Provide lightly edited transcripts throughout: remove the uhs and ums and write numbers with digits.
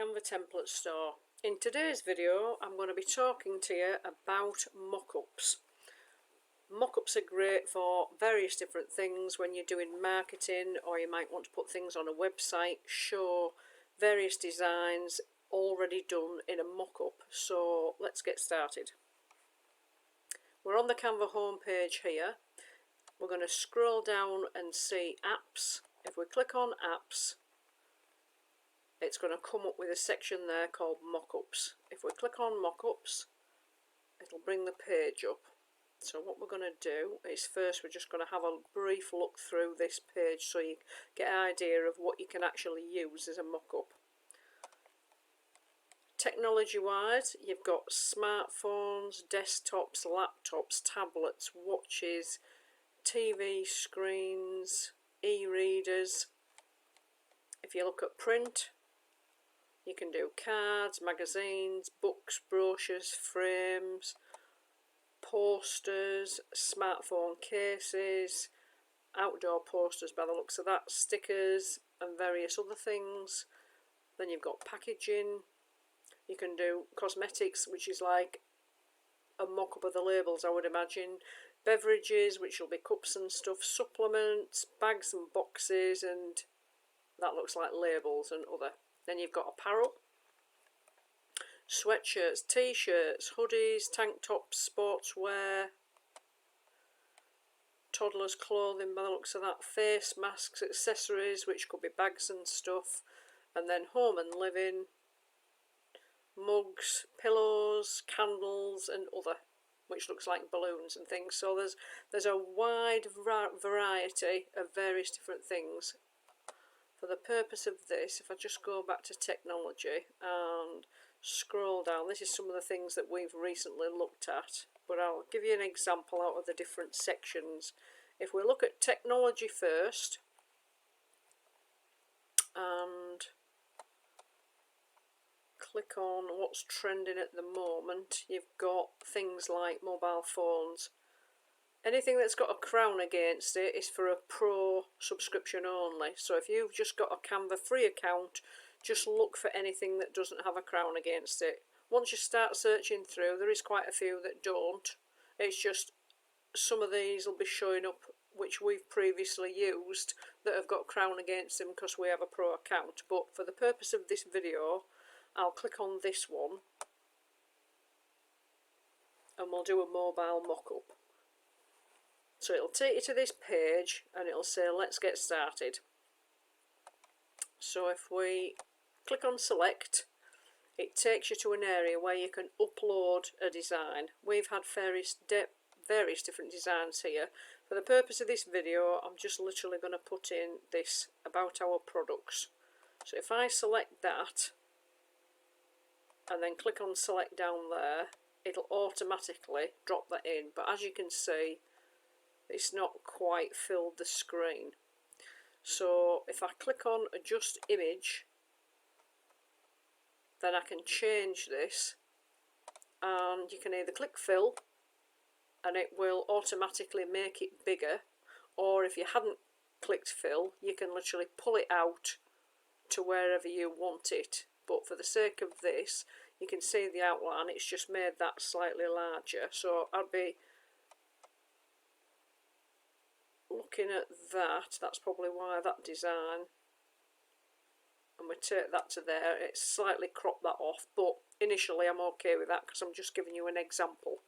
Canva template store. In today's video I'm going to be talking to you about mock-ups. Mock-ups are great for various different things when you're doing marketing, or you might want to put things on a website, show various designs already done in a mock-up. So let's get started. We're on the Canva homepage here. We're going to scroll down and see apps. If we click on apps, it's going to come up with a section there called mockups. If we click on mockups, it'll bring the page up. So what we're going to do is first we're just going to have a brief look through this page so you get an idea of what you can actually use as a mockup. Technology wise, you've got smartphones, desktops, laptops, tablets, watches, TV screens, e-readers. If you look at print, you can do cards, magazines, books, brochures, frames, posters, smartphone cases, outdoor posters by the looks of that, stickers and various other things. Then you've got packaging. You can do cosmetics, which is like a mock-up of the labels, I would imagine. Beverages, which will be cups and stuff, supplements, bags and boxes, and that looks like labels and other. Then you've got apparel, sweatshirts, t-shirts, hoodies, tank tops, sportswear, toddlers' clothing by the looks of that, face masks, accessories, which could be bags and stuff, and then home and living, mugs, pillows, candles and other, which looks like balloons and things. So there's a wide variety of various different things. For the purpose of this, if I just go back to technology and scroll down, this is some of the things that we've recently looked at, but I'll give you an example out of the different sections. If we look at technology first and click on what's trending at the moment, you've got things like mobile phones. Anything that's got a crown against it is for a pro subscription only. So if you've just got a Canva free account, just look for anything that doesn't have a crown against it. Once you start searching through, there is quite a few that don't. It's just some of these will be showing up which we've previously used that have got crown against them because we have a pro account. But for the purpose of this video, I'll click on this one and we'll do a mobile mock-up. So it'll take you to this page and it'll say let's get started. So if we click on select, it takes you to an area where you can upload a design. We've had various different designs here. For the purpose of this video, I'm just literally going to put in this about our products. So if I select that and then click on select down there, it'll automatically drop that in. But as you can see, it's not quite filled the screen. So if I click on adjust image, then I can change this, and you can either click fill and it will automatically make it bigger, or if you hadn't clicked fill, you can literally pull it out to wherever you want it. But for the sake of this, you can see the outline, it's just made that slightly larger. So I'd be looking at that, that's probably why that design, and we take that to there, it's slightly cropped that off, but initially I'm okay with that because I'm just giving you an example.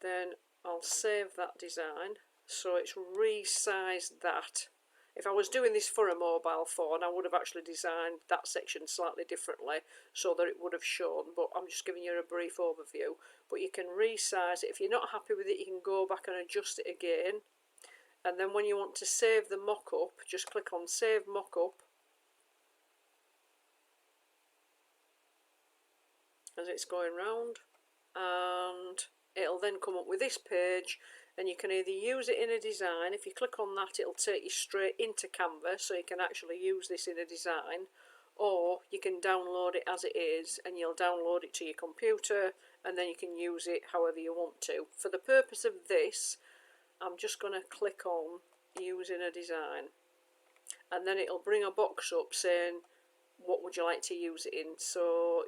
Then I'll save that design, so it's resized that. If I was doing this for a mobile phone, I would have actually designed that section slightly differently so that it would have shown, but I'm just giving you a brief overview. But you can resize it. If you're not happy with it, you can go back and adjust it again. And then when you want to save the mock-up, just click on Save Mock-up. As it's going round. And it'll then come up with this page. And you can either use it in a design. If you click on that, it'll take you straight into Canva, so you can actually use this in a design. Or you can download it as it is, and you'll download it to your computer, and then you can use it however you want to. For the purpose of this, I'm just going to click on using a design. And then it'll bring a box up saying what would you like to use it in. So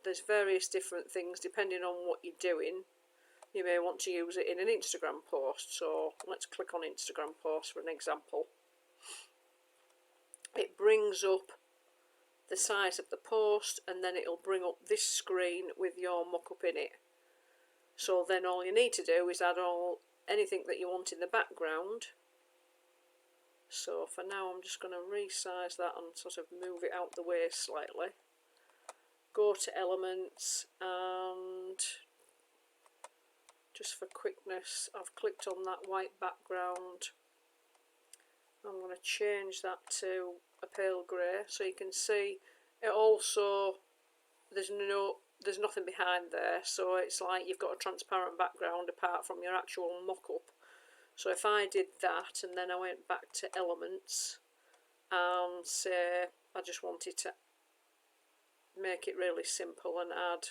there's various different things depending on what you're doing. You may want to use it in an Instagram post. So let's click on Instagram post for an example. It brings up the size of the post, and then it'll bring up this screen with your mock-up in it. So then all you need to do is add anything that you want in the background. So for now I'm just going to resize that and sort of move it out the way slightly. Go to elements, and just for quickness I've clicked on that white background. I'm going to change that to a pale grey, so you can see it also, there's nothing behind there, so it's like you've got a transparent background apart from your actual mock-up. So if I did that and then I went back to elements and say I just wanted to make it really simple and add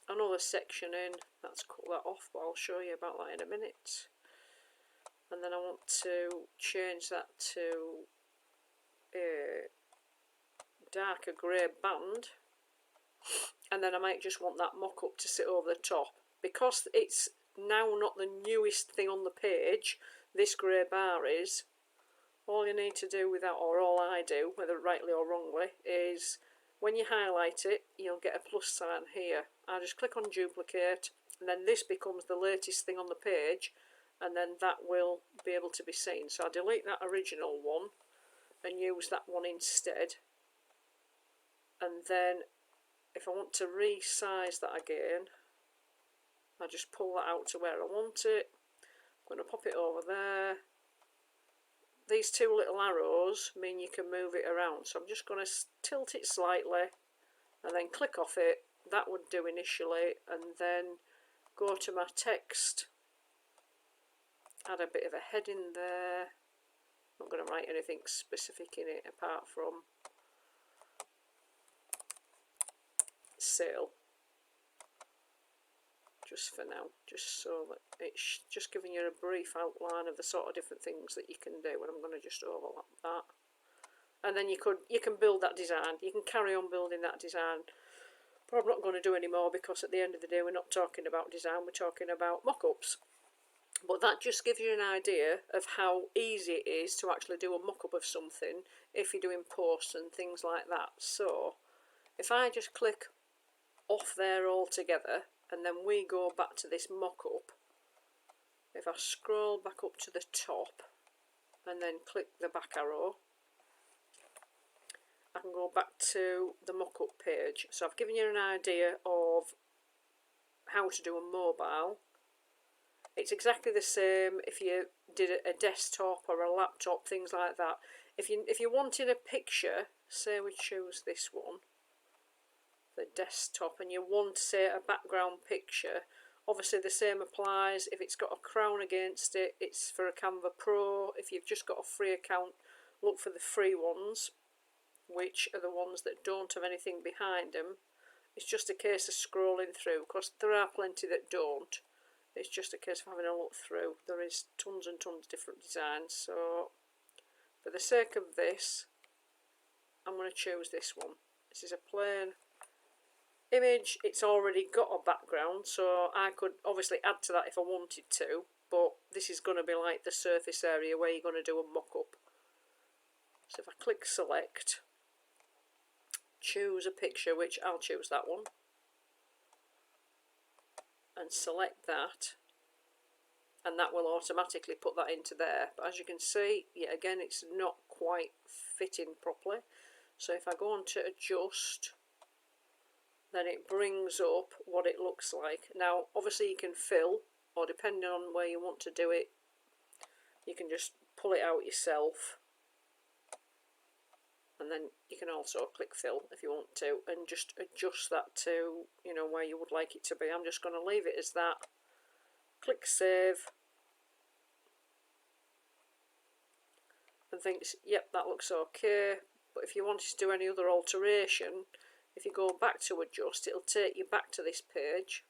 another section in, let's cut that off, but I'll show you about that in a minute. And then I want to change that to a darker grey band, and then I might just want that mock-up to sit over the top. Because it's now not the newest thing on the page, this grey bar is, all you need to do with that, or all I do, whether rightly or wrongly, is when you highlight it, you'll get a plus sign here. I just click on duplicate, and then this becomes the latest thing on the page, and then that will be able to be seen. So I delete that original one and use that one instead. And then if I want to resize that again, I just pull that out to where I want it. I'm going to pop it over there. These two little arrows mean you can move it around, so I'm just going to tilt it slightly and then click off it. That would do initially, and then go to my text, add a bit of a heading there. I'm not going to write anything specific in it apart from sale, just for now, just so that it's just giving you a brief outline of the sort of different things that you can do, and I'm going to just overlap that. And then you can build that design, you can carry on building that design, but I'm not going to do any more because at the end of the day we're not talking about design, we're talking about mock-ups. But that just gives you an idea of how easy it is to actually do a mock-up of something if you're doing posts and things like that. So if I just click off there altogether, and then we go back to this mock-up, if I scroll back up to the top and then click the back arrow, I can go back to the mock-up page. So I've given you an idea of how to do a mobile. It's exactly the same if you did a desktop or a laptop, things like that. If you wanted a picture, say we choose this one, the desktop, and you want, say, a background picture, obviously the same applies. If it's got a crown against it, it's for a Canva Pro. If you've just got a free account, look for the free ones, which are the ones that don't have anything behind them. It's just a case of scrolling through, because there are plenty that don't. It's just a case of having a look through. There is tons and tons of different designs, so for the sake of this, I'm going to choose this one. This is a plain image. It's already got a background, so I could obviously add to that if I wanted to, but this is going to be like the surface area where you're going to do a mock-up. So if I click select, choose a picture, which I'll choose that one, and select that, and that will automatically put that into there. But as you can see, yet again, it's not quite fitting properly. So if I go on to adjust, then it brings up what it looks like. Now obviously you can fill, or depending on where you want to do it, you can just pull it out yourself, and then you can also click fill if you want to, and just adjust that to, you know, where you would like it to be. I'm just going to leave it as that. Click save, and thinks, yep, that looks okay. But if you wanted to do any other alteration, if you go back to adjust, it'll take you back to this page,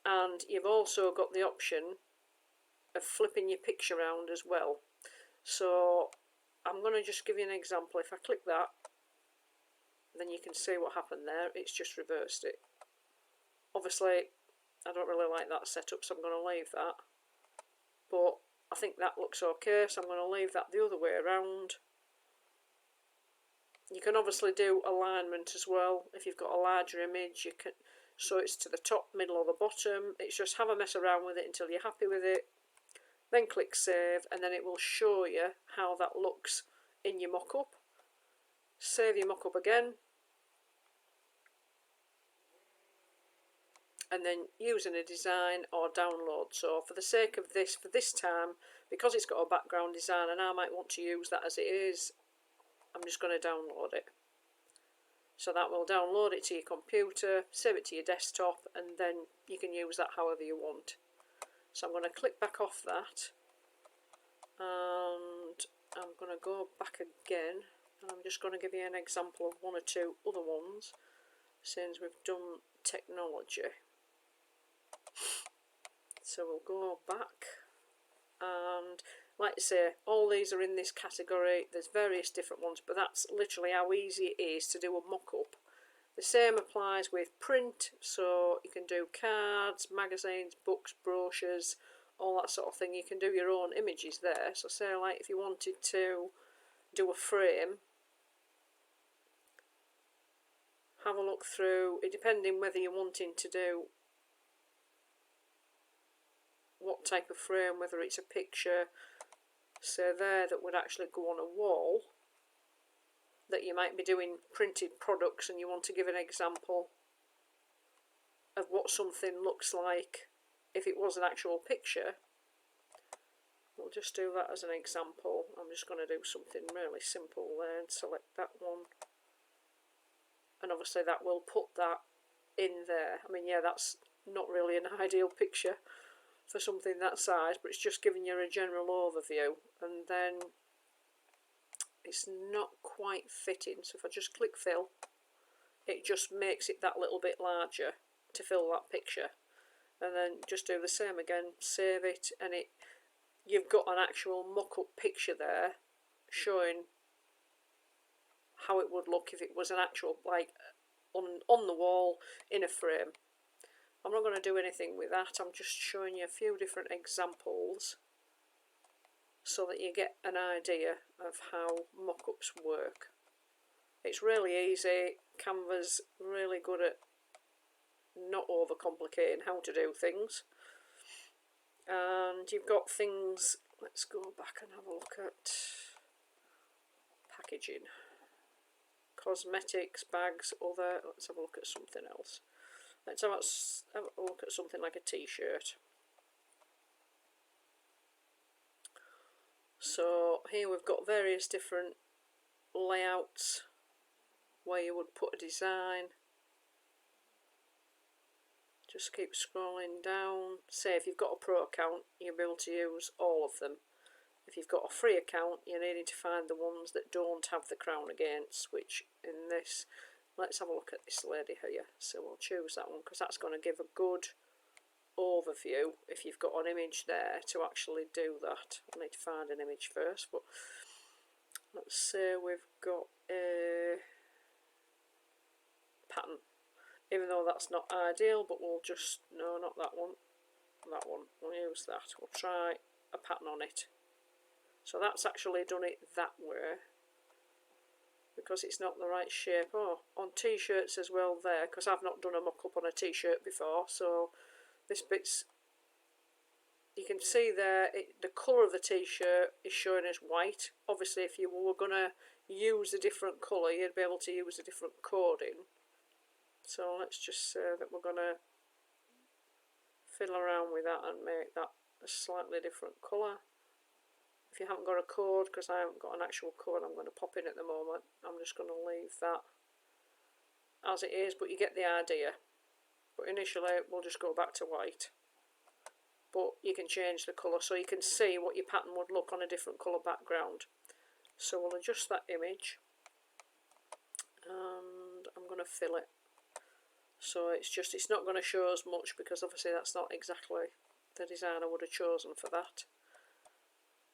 and you've also got the option of flipping your picture around as well. So I'm going to just give you an example. If I click that, then you can see what happened there. It's just reversed it. Obviously, I don't really like that setup, so I'm going to leave that. But I think that looks okay, so I'm going to leave that the other way around. You can obviously do alignment as well. If you've got a larger image, you can, so it's to the top, middle or the bottom. It's just have a mess around with it until you're happy with it. Then click save, and then it will show you how that looks in your mockup. Save your mockup again. And then using a design or download. So for the sake of this, for this time, because it's got a background design and I might want to use that as it is, I'm just going to download it. So that will download it to your computer, save it to your desktop, and then you can use that however you want. So I'm going to click back off that, and I'm going to go back again, and I'm just going to give you an example of one or two other ones since we've done technology. So we'll go back, and like I say, all these are in this category. There's various different ones, but that's literally how easy it is to do a mock-up. The same applies with print, so you can do cards, magazines, books, brochures, all that sort of thing. You can do your own images there. So say like if you wanted to do a frame, have a look through it, depending whether you're wanting to do what type of frame, whether it's a picture, say there, that would actually go on a wall, that you might be doing printed products and you want to give an example of what something looks like if it was an actual picture. We'll just do that as an example. I'm just going to do something really simple there and select that one, and obviously that will put that in there. I mean, yeah, that's not really an ideal picture for something that size, but it's just giving you a general overview, and then it's not quite fitting, so if I just click fill, it just makes it that little bit larger to fill that picture, and then just do the same again, save it, and you've got an actual mock-up picture there showing how it would look if it was an actual, like on the wall in a frame. I'm not going to do anything with that, I'm just showing you a few different examples so that you get an idea of how mock-ups work. It's really easy. Canva's really good at not overcomplicating how to do things. And you've got things, let's go back and have a look at packaging. Cosmetics, bags, other, let's have a look at something else. Let's have a look at something like a t-shirt. So here we've got various different layouts where you would put a design. Just keep scrolling down. Say if you've got a pro account, you'll be able to use all of them. If you've got a free account, you're needing to find the ones that don't have the crown against, which in this, let's have a look at this lady here. So we'll choose that one because that's going to give a good overview if you've got an image there to actually do that. I need to find an image first, but let's say we've got a pattern, even though that's not ideal, but we'll just, no, not that one, we'll use that. We'll try a pattern on it. So that's actually done it that way because it's not the right shape. Oh, on t-shirts as well there, because I've not done a mock-up on a t-shirt before, so this bit's, you can see there, the colour of the t-shirt is showing as white. Obviously if you were going to use a different colour, you'd be able to use a different coding. So let's just say that we're going to fiddle around with that and make that a slightly different colour. If you haven't got a code, because I haven't got an actual code I'm going to pop in at the moment, I'm just going to leave that as it is, but you get the idea. But initially we'll just go back to white. But you can change the colour so you can see what your pattern would look on a different colour background. So we'll adjust that image and I'm going to fill it. So it's not going to show us much because obviously that's not exactly the design I would have chosen for that.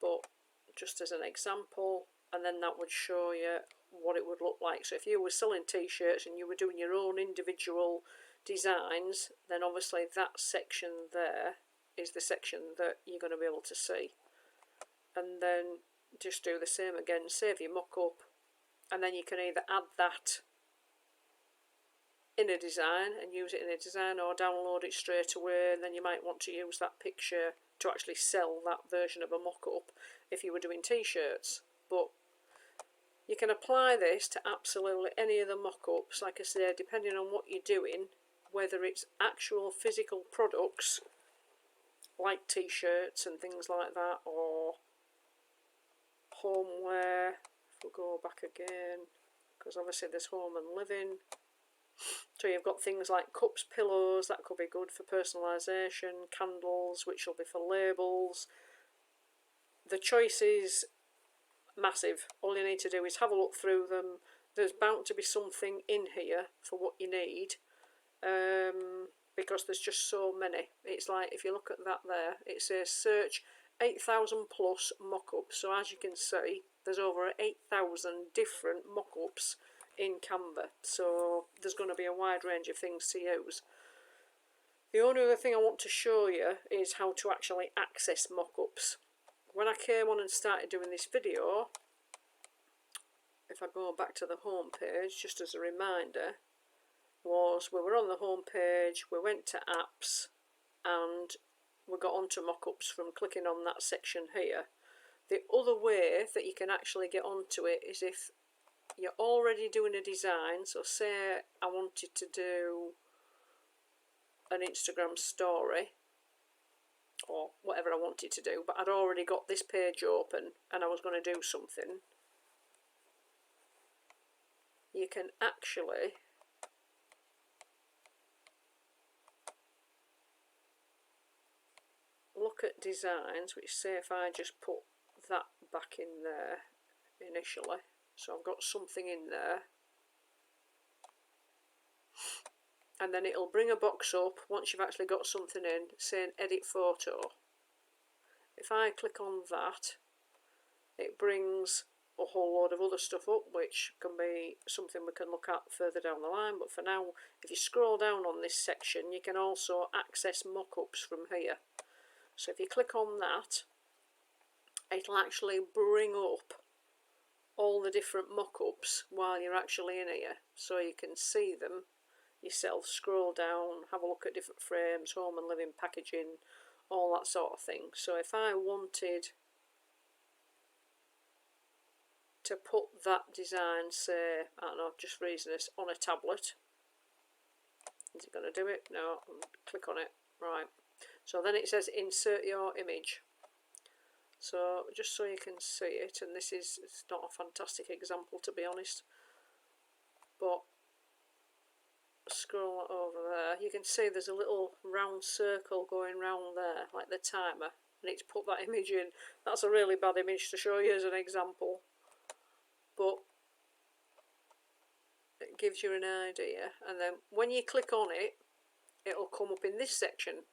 But just as an example, and then that would show you what it would look like. So if you were selling t-shirts and you were doing your own individual designs, then obviously that section there is the section that you're going to be able to see. And then just do the same again, save your mock-up, and then you can either add that in a design and use it in a design, or download it straight away, and then you might want to use that picture to actually sell that version of a mock-up if you were doing t-shirts. But you can apply this to absolutely any of the mock-ups, like I say, depending on what you're doing, whether it's actual physical products like t-shirts and things like that, or homeware. If we go back again, because obviously there's home and living. So you've got things like cups, pillows, that could be good for personalisation, candles, which will be for labels. The choice is massive. All you need to do is have a look through them. There's bound to be something in here for what you need, because there's just so many. It's like, if you look at that there, it says search 8,000 plus mock-ups. So as you can see, there's over 8,000 different mock-ups in Canva, so there's going to be a wide range of things to use. The only other thing I want to show you is how to actually access mock-ups. When I came on and started doing this video, if I go back to the home page, just as a reminder, was we were on the home page, we went to apps, and we got onto mock-ups from clicking on that section here. The other way that you can actually get onto it is if you're already doing a design. So say I wanted to do an Instagram story or whatever I wanted to do, but I'd already got this page open and I was going to do something. You can actually look at designs, which say if I just put that back in there initially, so I've got something in there, and then it'll bring a box up once you've actually got something in saying edit photo. If I click on that, it brings a whole load of other stuff up, which can be something we can look at further down the line. But for now, if you scroll down on this section, you can also access mock-ups from here. So if you click on that, it'll actually bring up all the different mock-ups while you're actually in here, so you can see them yourself. Scroll down, have a look at different frames, home and living, packaging, all that sort of thing. So if I wanted to put that design, say, I don't know, just for reasons, on a tablet, is it going to do it? No. Click on it. Right. So then it says insert your image. So just so you can see it, and this is, it's not a fantastic example to be honest, but scroll over there, you can see there's a little round circle going round there, like the timer, and it's put that image in. That's a really bad image to show you as an example, but it gives you an idea. And then when you click on it, it'll come up in this section.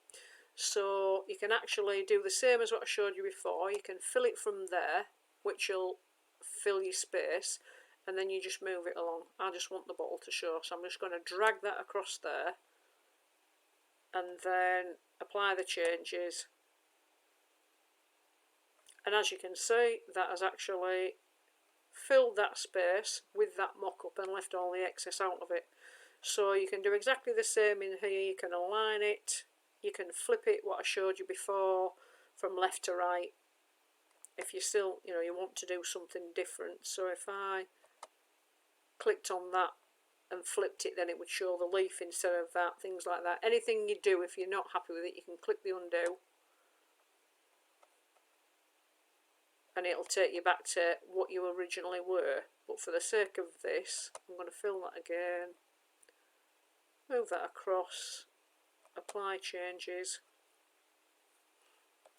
So you can actually do the same as what I showed you before. You can fill it from there, which will fill your space, and then you just move it along. I just want the bottle to show, so I'm just going to drag that across there and then apply the changes. And as you can see, that has actually filled that space with that mock-up and left all the excess out of it. So you can do exactly the same in here. You can align it. You can flip it, what I showed you before, from left to right, if you still, you want to do something different. So if I clicked on that and flipped it, then it would show the leaf instead of that, things like that. Anything you do, if you're not happy with it, you can click the undo, and it'll take you back to what you originally were. But for the sake of this, I'm going to fill that again, move that across, apply changes,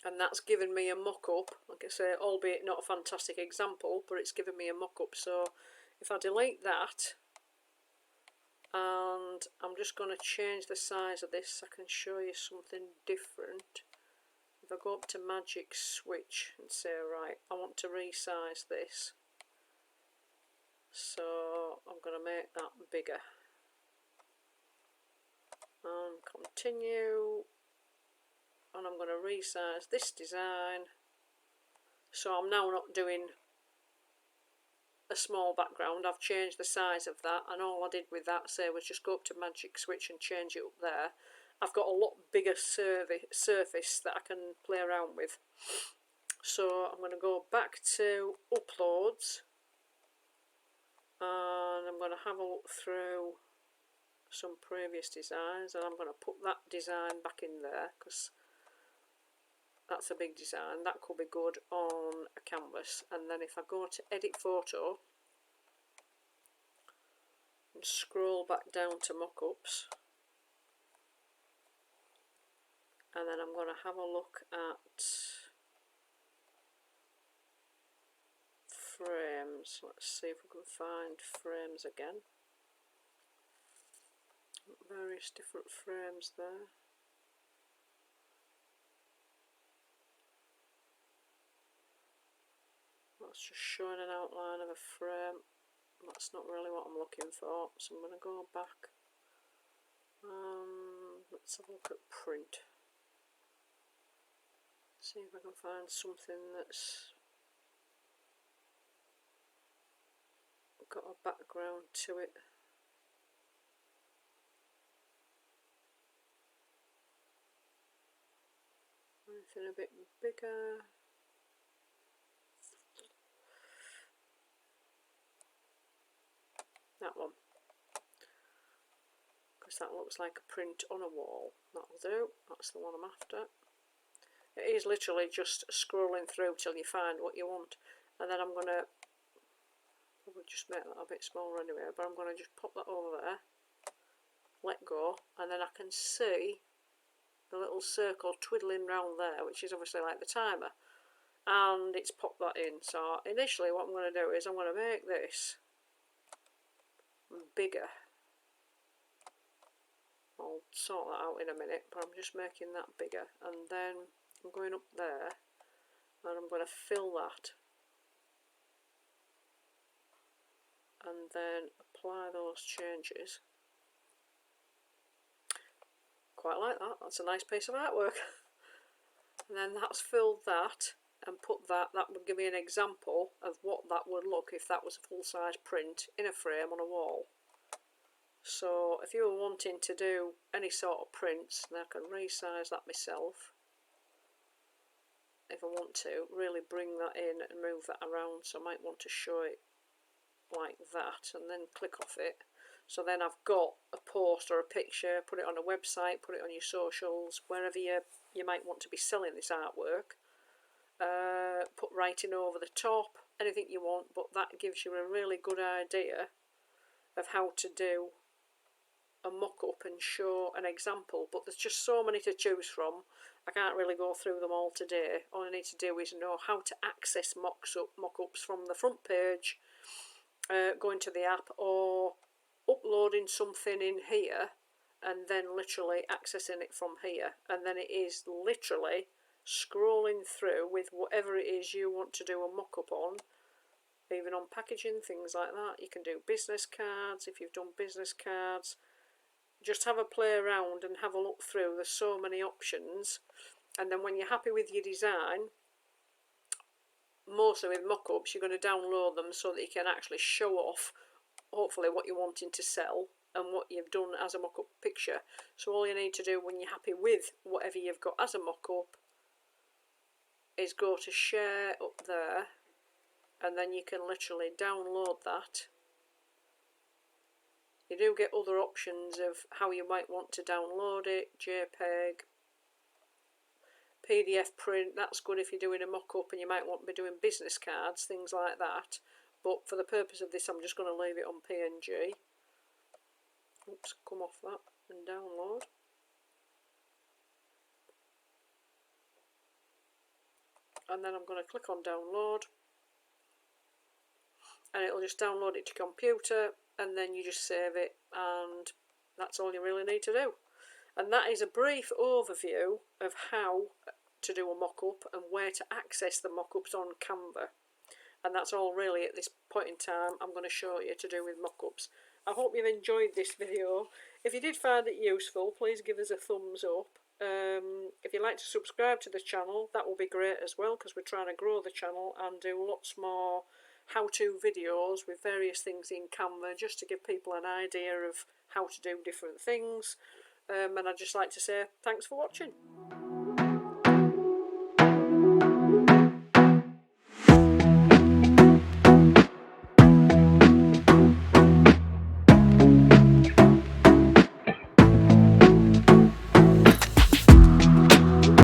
and that's given me a mock-up. Like I say, albeit not a fantastic example, but it's given me a mock-up. So if I delete that, and I'm just going to change the size of this so I can show you something different. If I go up to magic switch and say, right, I want to resize this, So I'm going to make that bigger and continue, and I'm going to resize this design. So I'm now not doing a small background, I've changed the size of that, and all I did with that, say, was just go up to magic switch and change it up there. I've got a lot bigger surface that I can play around with. So I'm going to go back to uploads, and I'm going to have a look through some previous designs, and I'm going to put that design back in there because that's a big design. That could be good on a canvas. And then if I go to edit photo and scroll back down to mockups, and then I'm going to have a look at frames. Let's see if we can find frames again. Various different frames there. That's just showing an outline of a frame. That's not really what I'm looking for, so I'm going to go back. Let's have a look at print. See if I can find something that's got a background to it. Anything a bit bigger. That one, because that looks like a print on a wall. That'll do. That's the one I'm after. It is literally just scrolling through till you find what you want, and then I'm going to probably just make that a bit smaller anyway, but I'm going to just pop that over there, let go, and then I can see the little circle twiddling round there, which is obviously like the timer, and it's popped that in. So initially what I'm going to do is I'm going to make this bigger. I'll sort that out in a minute, but I'm just making that bigger, and then I'm going up there and I'm going to fill that and then apply those changes. Quite like that, that's a nice piece of artwork. And then that's filled that and put that would give me an example of what that would look if that was a full-size print in a frame on a wall. So if you were wanting to do any sort of prints, then I can resize that myself. If I want to, really bring that in and move that around, so I might want to show it like that and then click off it. So then I've got a post or a picture, put it on a website, put it on your socials, wherever you might want to be selling this artwork. Put writing over the top, anything you want, but that gives you a really good idea of how to do a mock-up and show an example. But there's just so many to choose from, I can't really go through them all today. All I need to do is know how to access mock-ups from the front page, going to the app, or uploading something in here and then literally accessing it from here, and then it is literally scrolling through with whatever it is you want to do a mock-up on, even on packaging, things like that. You can do business cards if you've done business cards. Just have a play around and have a look through. There's so many options, and then when you're happy with your design, mostly with mock-ups, you're going to download them so that you can actually show off hopefully what you're wanting to sell and what you've done as a mock-up picture. So all you need to do when you're happy with whatever you've got as a mock-up is go to share up there, and then you can literally download that. You do get other options of how you might want to download it, JPEG, PDF print. That's good if you're doing a mock-up and you might want to be doing business cards, things like that. But for the purpose of this, I'm just going to leave it on PNG. Oops, come off that and download. And then I'm going to click on download, and it'll just download it to computer, and then you just save it, and that's all you really need to do. And that is a brief overview of how to do a mock-up and where to access the mock-ups on Canva. and that's all really at this point in time I'm going to show you to do with mock-ups. I hope you've enjoyed this video. If you did find it useful, please give us a thumbs up. If you'd like to subscribe to the channel, that will be great as well, because we're trying to grow the channel and do lots more how-to videos with various things in Canva, just to give people an idea of how to do different things. And I'd just like to say thanks for watching.